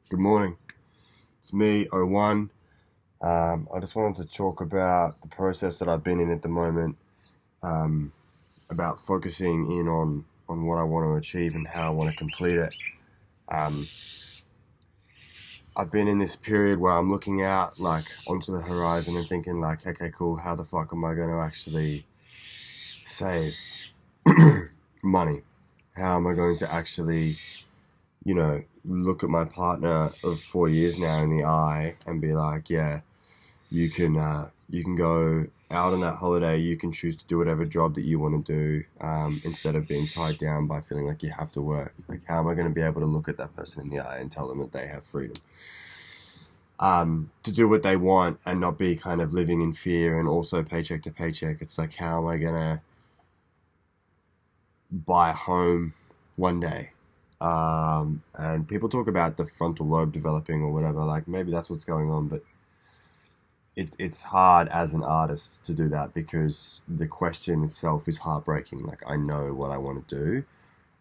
Good morning. It's me, O1. I just wanted to talk about the process that I've been in at the moment, um, about focusing in on what I want to achieve and how I want to complete it. Um, I've been in this period where I'm looking out like onto the horizon and thinking like, okay, cool, how the fuck am I going to actually save money? How am I going to actually, look at my partner of 4 years now in the eye and be like, yeah, you can go out on that holiday. You can choose to do whatever job that you want to do, instead of being tied down by feeling like you have to work. Like, how am I going to be able to look at that person in the eye and tell them that they have freedom, to do what they want and not be kind of living in fear and also paycheck to paycheck? It's like, how am I going to buy a home one day? And people talk about the frontal lobe developing or whatever. Like, maybe that's what's going on, but it's hard as an artist to do that because the question itself is heartbreaking. Like, I know what I want to do.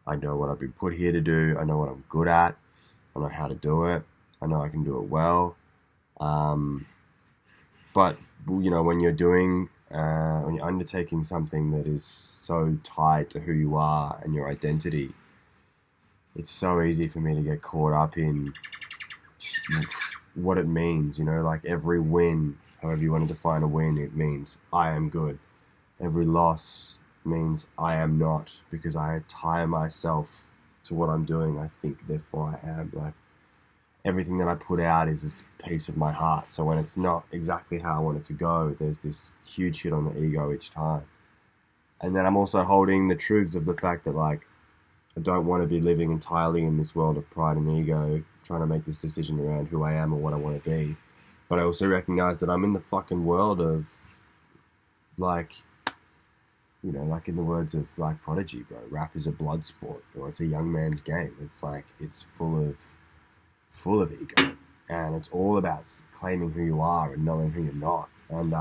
I know what I've been put here to do. I know what I'm good at. I know how to do it. I know I can do it well. Um, but when you're undertaking something that is so tied to who you are and your identity, it's so easy for me to get caught up in what it means. Like every win, however you want to define a win, it means I am good. Every loss means I am not, because I tie myself to what I'm doing. I think, therefore I am. Like, everything that I put out is this piece of my heart. So when it's not exactly how I want it to go, there's this huge hit on the ego each time. And then I'm also holding the truths of the fact that, like, I don't want to be living entirely in this world of pride and ego, trying to make this decision around who I am or what I want to be. But I also recognize that I'm in the fucking world of, like, like in the words of like Prodigy, bro, rap is a blood sport, or it's a young man's game. It's like it's full of ego, and it's all about claiming who you are and knowing who you're not. And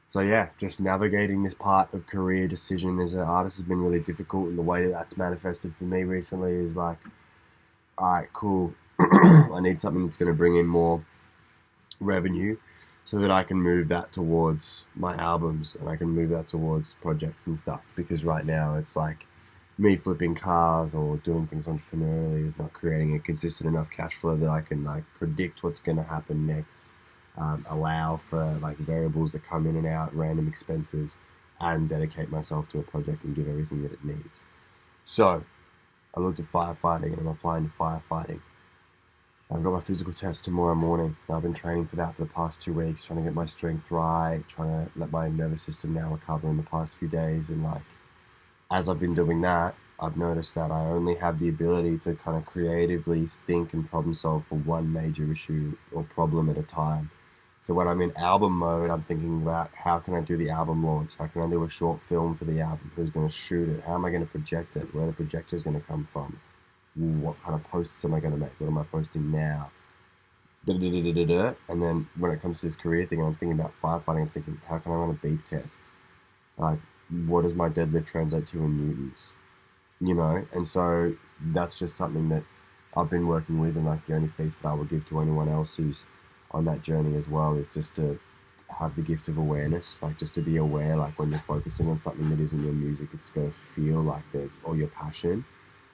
so yeah, just navigating this part of career decision as an artist has been really difficult. And the way that that's manifested for me recently is like, all right, cool. I need something that's going to bring in more revenue so that I can move that towards my albums and I can move that towards projects and stuff. Because right now it's like me flipping cars or doing things entrepreneurially is not creating a consistent enough cash flow that I can like predict what's going to happen next, allow for like variables that come in and out, random expenses, and dedicate myself to a project and give everything that it needs. So I looked at firefighting and I'm applying to firefighting. I've got my physical test tomorrow morning. I've been training for that for the past 2 weeks, trying to get my strength right, trying to let my nervous system now recover in the past few days. And like, as I've been doing that, I've noticed that I only have the ability to kind of creatively think and problem solve for one major issue or problem at a time. So when I'm in album mode, I'm thinking about how can I do the album launch? How can I do a short film for the album? Who's going to shoot it? How am I going to project it? Where the projector is going to come from? What kind of posts am I going to make? What am I posting now? And then when it comes to this career thing, I'm thinking about firefighting. I'm thinking, how can I run a beep test? Like, what does my deadlift translate to in newtons? And so that's just something that I've been working with, and like the only piece that I will give to anyone else who's on that journey as well is just to have the gift of awareness, like just to be aware, like when you're focusing on something that isn't your music, it's going to feel like there's, or your passion,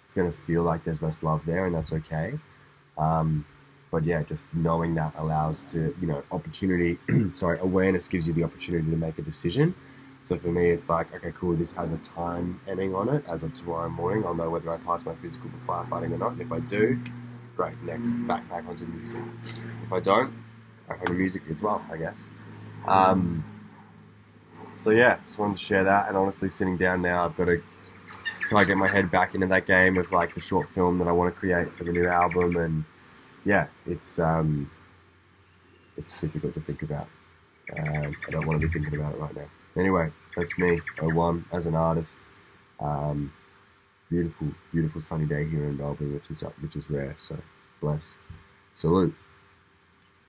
it's going to feel like there's less love there, and that's okay. Um, but yeah, just knowing that allows to, opportunity, sorry, awareness gives you the opportunity to make a decision. So for me, it's like, okay, cool, this has a time ending on it. As of tomorrow morning, I'll know whether I pass my physical for firefighting or not. And if I do, great, next, back onto music. If I don't, back onto music as well, I guess. Um, so yeah, just wanted to share that. And honestly, sitting down now, I've got to try to get my head back into that game of like the short film that I want to create for the new album. And yeah, it's difficult to think about. I don't want to be thinking about it right now. Anyway, that's me, O1, as an artist. Um, beautiful, beautiful sunny day here in Melbourne, which is rare. So bless. Salute.